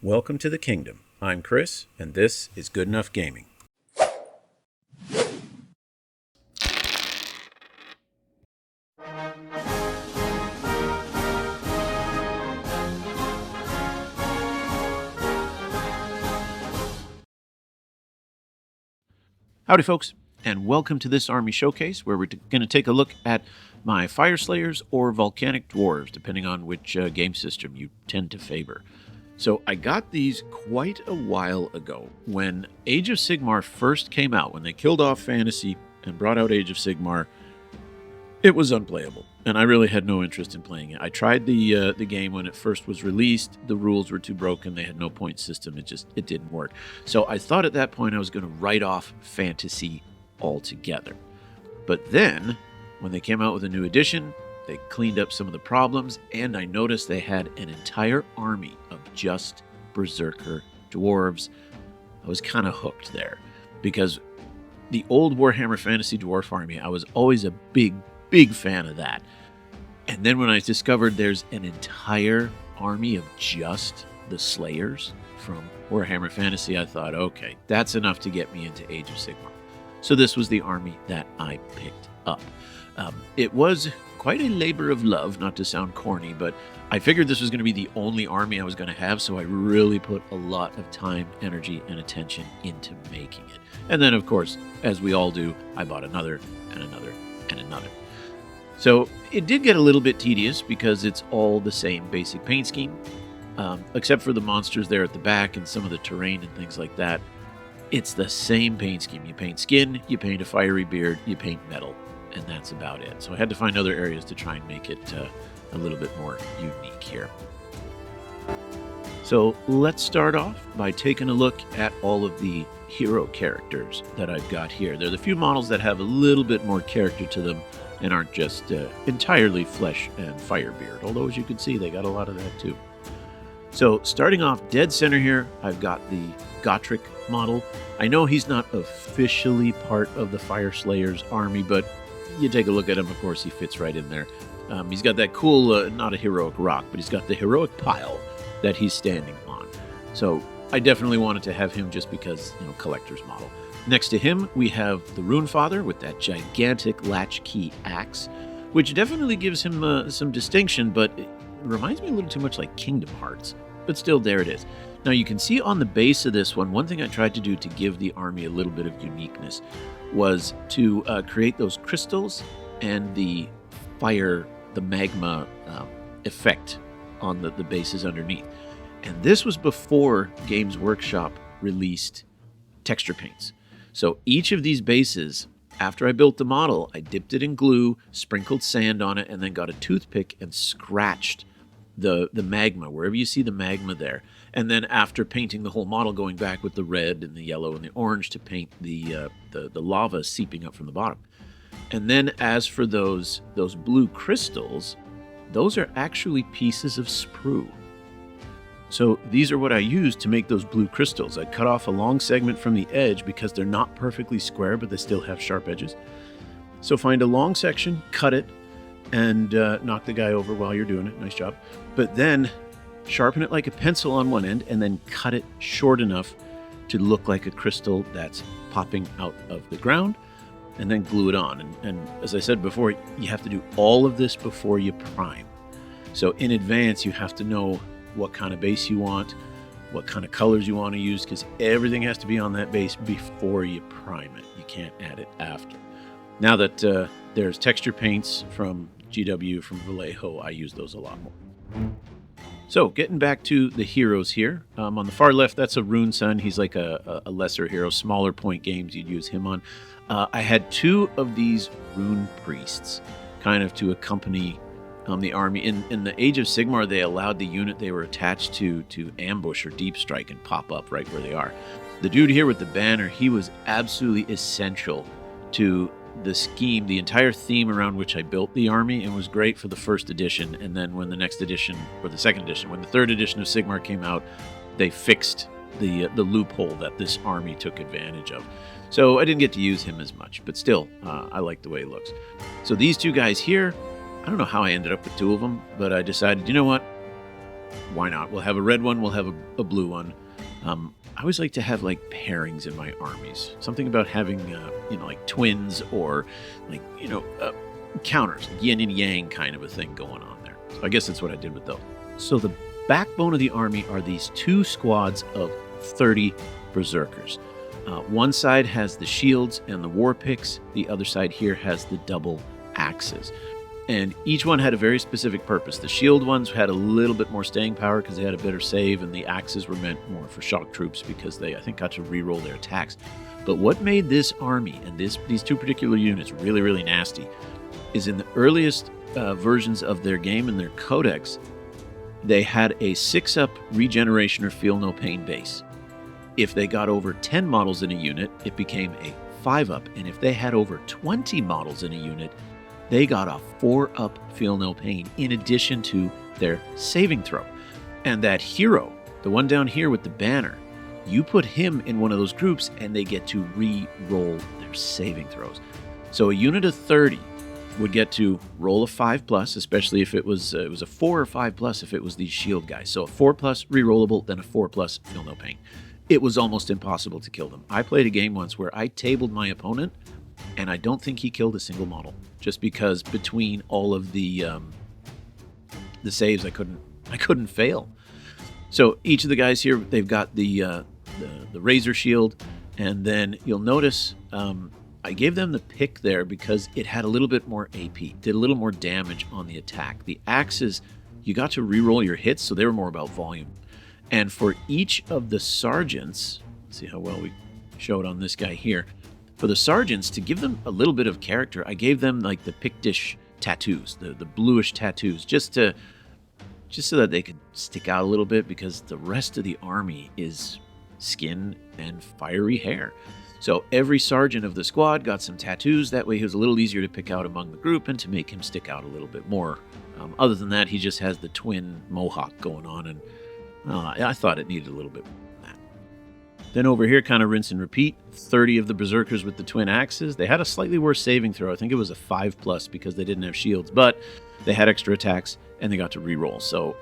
Welcome to the kingdom. I'm Chris, and this is Good Enough Gaming. Howdy folks, and welcome to this army showcase where we're going to take a look at my Fyreslayers or Volcanic Dwarves, depending on which game system you tend to favor. So I got these quite a while ago when Age of Sigmar first came out. When they killed off Fantasy and brought out Age of Sigmar, it was unplayable, and I really had no interest in playing it. I tried the game when it first was released. The rules were too broken. They had no point system. It didn't work. So I thought at that point I was going to write off Fantasy altogether. But then, when they came out with a new edition, they cleaned up some of the problems, and I noticed they had an entire army of just Berserker Dwarves. I was kind of hooked there, because the old Warhammer Fantasy Dwarf army, I was always a big fan of that. And then when I discovered there's an entire army of just the Slayers from Warhammer Fantasy, I thought, okay, that's enough to get me into Age of Sigmar. So this was the army that I picked up. It was quite a labor of love, not to sound corny, but I figured this was going to be the only army I was going to have, so I really put a lot of time, energy, and attention into making it. And then, of course, as we all do, I bought another, and another, and another. So it did get a little bit tedious because it's all the same basic paint scheme, except for the monsters there at the back and some of the terrain and things like that. It's the same paint scheme. You paint skin, you paint a fiery beard, you paint metal, and that's about it. So I had to find other areas to try and make it a little bit more unique here. So let's start off by taking a look at all of the hero characters that I've got here. They're the few models that have a little bit more character to them and aren't just entirely flesh and firebeard, although as you can see they got a lot of that too. So starting off dead center here, I've got the Gotrek model. I know he's not officially part of the Fyreslayers army, but you take a look at him, of course he fits right in there. He's got that cool, not a heroic rock, but he's got the heroic pile that he's standing on. So I definitely wanted to have him just because, collector's model. Next to him, we have the Runefather with that gigantic latchkey axe, which definitely gives him some distinction, but it reminds me a little too much like Kingdom Hearts. But still, there it is. Now, you can see on the base of this one thing I tried to do to give the army a little bit of uniqueness was to create those crystals and the fire, the magma effect on the bases underneath. And this was before Games Workshop released texture paints. So each of these bases, after I built the model, I dipped it in glue, sprinkled sand on it, and then got a toothpick and scratched the magma, wherever you see the magma there. And then after painting the whole model, going back with the red and the yellow and the orange to paint the lava seeping up from the bottom. And then as for those blue crystals, those are actually pieces of sprue. So these are what I used to make those blue crystals. I cut off a long segment from the edge because they're not perfectly square, but they still have sharp edges. So find a long section, cut it, and knock the guy over while you're doing it. Nice job. But then sharpen it like a pencil on one end and then cut it short enough to look like a crystal that's popping out of the ground, and then glue it on. And as I said before, you have to do all of this before you prime. So in advance, you have to know what kind of base you want, what kind of colors you want to use, because everything has to be on that base before you prime it. You can't add it after. Now that there's texture paints from GW, from Vallejo, I use those a lot more. So getting back to the heroes here, on the far left, that's a Rune Sun. He's like a lesser hero, smaller point games you'd use him on. I had two of these Rune Priests kind of to accompany the army. In the Age of Sigmar, they allowed the unit they were attached to ambush or deep strike and pop up right where they are. The dude here with the banner, he was absolutely essential to the scheme, the entire theme around which I built the army, and was great for the first edition. And then when the next edition, or the second edition, when the third edition of Sigmar came out, they fixed the loophole that this army took advantage of. So I didn't get to use him as much, but still, I like the way he looks. So these two guys here, I don't know how I ended up with two of them, but I decided, you know what? why not? We'll have a red one, we'll have a blue one. I always like to have like pairings in my armies. Something about having, like twins or like, counters, like yin and yang kind of a thing going on there. So I guess that's what I did with those. So the backbone of the army are these 2 squads of 30 berserkers. One side has the shields and the war picks. The other side here has the double axes. And each one had a very specific purpose. The shield ones had a little bit more staying power because they had a better save, and the axes were meant more for shock troops because they, I think, got to reroll their attacks. But what made this army and these 2 particular units really, really nasty is in the earliest versions of their game and their codex, they had a 6-up regeneration or feel no pain base. If they got over 10 models in a unit, it became a 5-up. And if they had over 20 models in a unit, they got a 4-up feel no pain in addition to their saving throw. And that hero, the one down here with the banner, you put him in one of those groups and they get to re-roll their saving throws. So a unit of 30 would get to roll a 5+, especially if it was a 4 or 5+, if it was these shield guys. So a 4+ re-rollable, then a 4+ feel no pain. It was almost impossible to kill them. I played a game once where I tabled my opponent, and I don't think he killed a single model, just because between all of the saves, I couldn't fail. So each of the guys here, they've got the razor shield, and then you'll notice I gave them the pick there because it had a little bit more AP, did a little more damage on the attack. The axes, you got to reroll your hits, so they were more about volume. And for each of the sergeants, let's see how well we show it on this guy here. For the sergeants, to give them a little bit of character, I gave them like the Pictish tattoos, the bluish tattoos, just so that they could stick out a little bit, because the rest of the army is skin and fiery hair. So every sergeant of the squad got some tattoos. That way he was a little easier to pick out among the group and to make him stick out a little bit more. Other than that, he just has the twin mohawk going on, and I thought it needed a little bit more than that. Then over here, kind of rinse and repeat, 30 of the berserkers with the twin axes. They had a slightly worse saving throw. I think it was a 5+ because they didn't have shields, but they had extra attacks and they got to reroll. So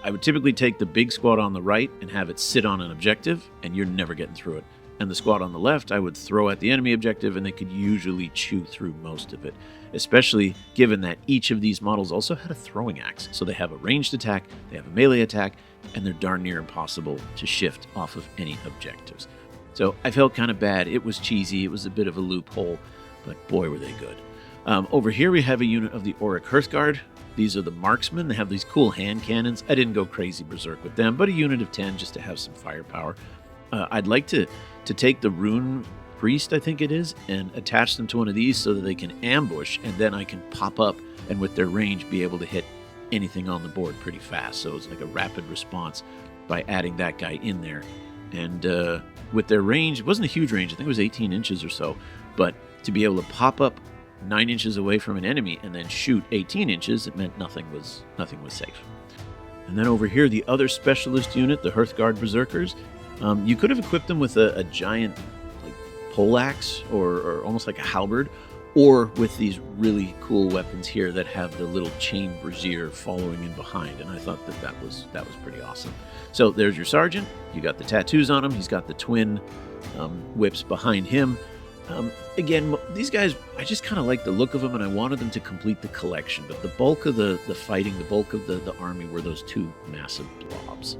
I would typically take the big squad on the right and have it sit on an objective, and you're never getting through it. And the squad on the left, I would throw at the enemy objective, and they could usually chew through most of it, especially given that each of these models also had a throwing axe. So they have a ranged attack, they have a melee attack, and they're darn near impossible to shift off of any objectives. So I felt kind of bad. It was cheesy. It was a bit of a loophole, but boy, were they good. Over here, we have a unit of the Auric Hearthguard. These are the marksmen. They have these cool hand cannons. I didn't go crazy berserk with them, but a unit of 10 just to have some firepower. I'd like to take the Rune Priest, I think it is, and attach them to one of these so that they can ambush, and then I can pop up and with their range be able to hit anything on the board pretty fast. So it's like a rapid response by adding that guy in there. And with their range, it wasn't a huge range. I think it was 18 inches or so, but to be able to pop up 9 inches away from an enemy and then shoot 18 inches, it meant nothing was safe. And then over here, the other specialist unit, the Hearthguard Berserkers, you could have equipped them with a giant like poleaxe or almost like a halberd, or with these really cool weapons here that have the little chain brazier following in behind. And I thought that was pretty awesome. So there's your sergeant. You got the tattoos on him. He's got the twin whips behind him. Again, these guys, I just kind of like the look of them, and I wanted them to complete the collection. But the bulk of the fighting, the bulk of the army were those 2 massive blobs.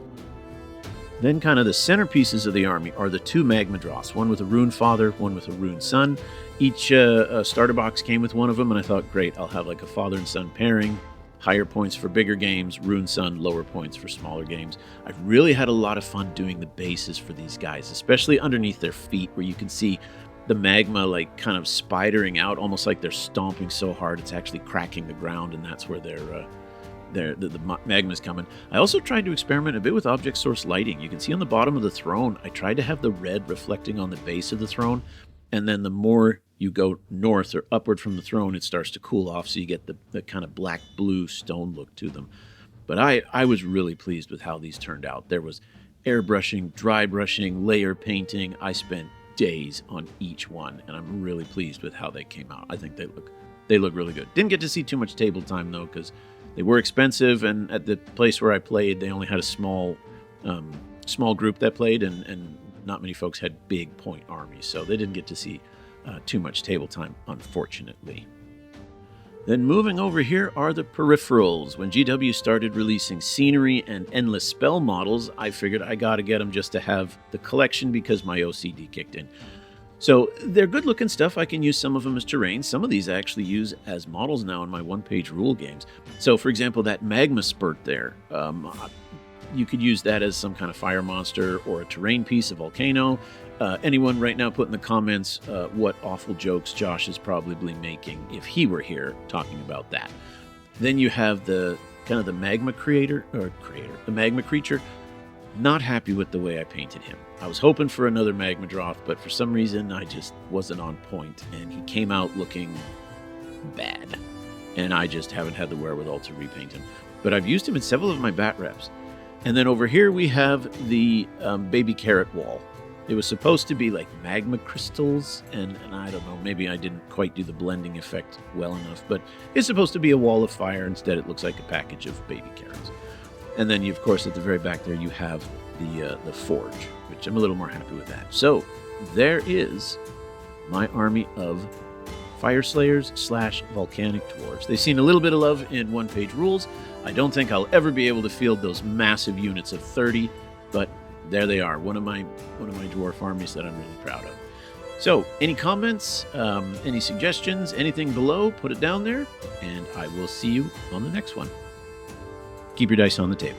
Then kind of the centerpieces of the army are the 2 Magma Dross, one with a Rune Father, one with a Rune Son. Each starter box came with one of them, and I thought, great, I'll have like a father and son pairing, higher points for bigger games, Rune Son, lower points for smaller games. I've really had a lot of fun doing the bases for these guys, especially underneath their feet, where you can see the magma like kind of spidering out, almost like they're stomping so hard it's actually cracking the ground, and that's where the magma's coming. I also tried to experiment a bit with object source lighting. You can see on the bottom of the throne, I tried to have the red reflecting on the base of the throne, and then the more you go north or upward from the throne, it starts to cool off, so you get the kind of black-blue stone look to them. But I was really pleased with how these turned out. There was airbrushing, dry brushing, layer painting. I spent days on each one, and I'm really pleased with how they came out. I think they look really good. Didn't get to see too much table time, though, because They were expensive, and at the place where I played, they only had a small group that played, and not many folks had big point armies, so they didn't get to see too much table time, unfortunately. Then moving over here are the peripherals. When GW started releasing scenery and endless spell models, I figured I gotta get them just to have the collection because my OCD kicked in. So they're good looking stuff. I can use some of them as terrain. Some of these I actually use as models now in my one-page rule games. So for example, that magma spurt there, you could use that as some kind of fire monster or a terrain piece, a volcano. Anyone right now put in the comments what awful jokes Josh is probably making if he were here talking about that. Then you have the kind of the magma the magma creature. Not happy with the way I painted him. I was hoping for another magma droth, but for some reason I just wasn't on point, and he came out looking bad. And I just haven't had the wherewithal to repaint him. But I've used him in several of my bat reps. And then over here we have the baby carrot wall. It was supposed to be like magma crystals, and I don't know, maybe I didn't quite do the blending effect well enough, but it's supposed to be a wall of fire. Instead, it looks like a package of baby carrots. And then, of course, at the very back there, you have the forge, which I'm a little more happy with that. So there is my army of Fyreslayers / Volcanic Dwarves. They've seen a little bit of love in one-page rules. I don't think I'll ever be able to field those massive units of 30, but there they are, one of my dwarf armies that I'm really proud of. So, any comments, any suggestions, anything below, put it down there, and I will see you on the next one. Keep your dice on the table.